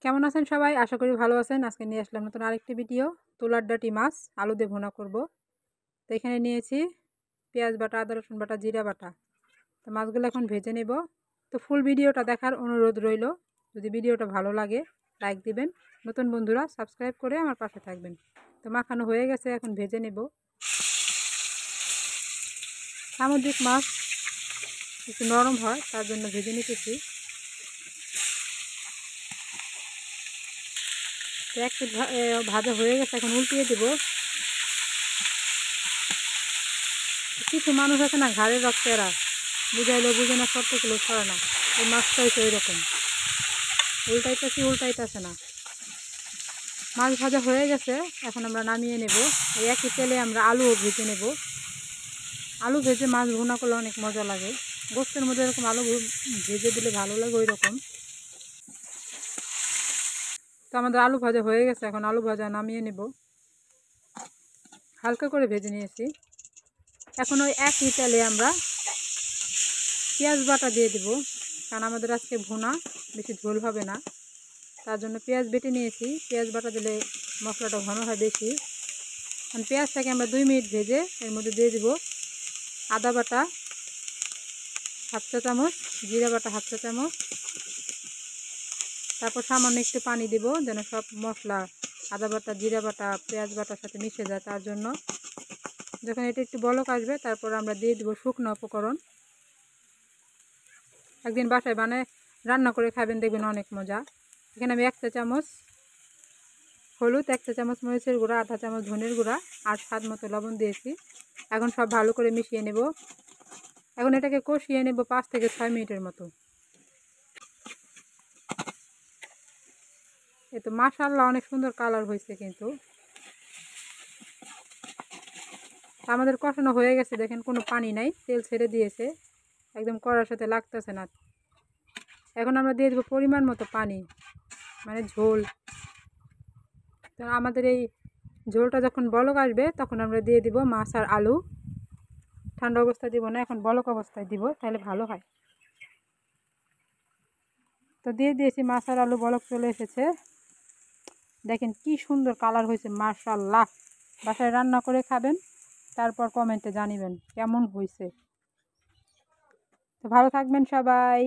কেমন আছেন সবাই? আশা করি ভালো আছেন। আজকে নিয়ে আসলাম নতুন আরেকটি ভিডিও। তুলার ডাঁটি মাছ আলু দিয়ে ভুনা করব। তো এখানে নিয়েছি পেঁয়াজ বাটা, আদা রসুন বাটা, জিরা বাটা। তো মাছগুলো এখন ভেজে নেব। তো ফুল ভিডিওটা দেখার অনুরোধ রইল। যদি ভিডিওটা ভালো লাগে লাইক দিবেন, নতুন বন্ধুরা সাবস্ক্রাইব করে আমার পাশে থাকবেন। তো মাখানো হয়ে গেছে, এখন ভেজে নেব। সামুদ্রিক মাছ একটু নরম হয়, তার জন্য ভেজে নিতেছি। তো একটু ভাজা হয়ে গেছে, এখন উল্টিয়ে দেব। কিছু মানুষ আছে না, ঘাড়ের রক্তেরা বুঝাইলেও বুঝে না, শর্তগুলো ছড়ে না। এই মাছটা হয়েছে ওই রকম, উল্টাইতেছে না। মাছ ভাজা হয়ে গেছে, এখন আমরা নামিয়ে নেব। এই একই তেলে আমরা আলুও ভেজে নেব। আলু ভেজে মাছ ভুনা করলে অনেক মজা লাগে। গোস্তের মধ্যে এরকম আলু ভেজে দিলে ভালো লাগে ওই রকম। তো আমাদের আলু ভাজা হয়ে গেছে, এখন আলু ভাজা নামিয়ে নেব। হালকা করে ভেজে নিয়েছি। এখন ওই একই তেলে আমরা পেঁয়াজ বাটা দিয়ে দেব, কারণ আমাদের আজকে ভুনা বেশি ঝোল হবে না, তার জন্য পেঁয়াজ বেটে নিয়েছি। পেঁয়াজ বাটা দিলে মশলাটা ঘন হয় বেশি। কারণ পেঁয়াজটাকে আমরা 2 মিনিট ভেজে এর মধ্যে দিয়ে দেব আদা বাটা হাফ চা চামচ, জিরা বাটা হাফ চা চামচ, তারপর সামান্য একটু পানি দেব যেন সব মশলা আদা বাটা, জিরা বাটা, পেঁয়াজ বাটার সাথে মিশে যায়। তার জন্য যখন এটা একটু বলক আসবে, তারপর আমরা দিয়ে দেব শুকনো উপকরণ। একদিন বাসায় বানায় রান্না করে খাবেন, দেখবেন অনেক মজা। এখানে আমি 1 চা চামচ হলুদ, 1 চা চামচ মরিচের গুঁড়া, আধা চামচ ধনের গুঁড়া আর স্বাদ মতো লবণ দিয়েছি। এখন সব ভালো করে মিশিয়ে নেব। এখন এটাকে কষিয়ে নেব 5 থেকে 6 মিনিটের মতো। এই তো মাশাআল্লাহ অনেক সুন্দর কালার হয়েছে কিন্তু। আমাদের কষানো হয়ে গেছে, দেখেন কোনো পানি নাই, তেল ছেড়ে দিয়েছে, একদম কড়ার সাথে লাগতেছে না। এখন আমরা দিয়ে দেবো পরিমাণ মতো পানি, মানে ঝোল। তো আমাদের এই ঝোলটা যখন বলক আসবে, তখন আমরা দিয়ে দিব মাছ আর আলু। ঠান্ডা অবস্থায় দিব না, এখন বলক অবস্থায় দিব, তাহলে ভালো হয়। তো দিয়ে দিয়েছি মাছ আর আলু, বলক চলে এসেছে। দেখেন কি সুন্দর কালার হয়েছে, মাশাআল্লাহ। বাসায় রান্না করে খাবেন, তারপর কমেন্টে জানিবেন কেমন হয়েছে। তো ভালো থাকবেন সবাই।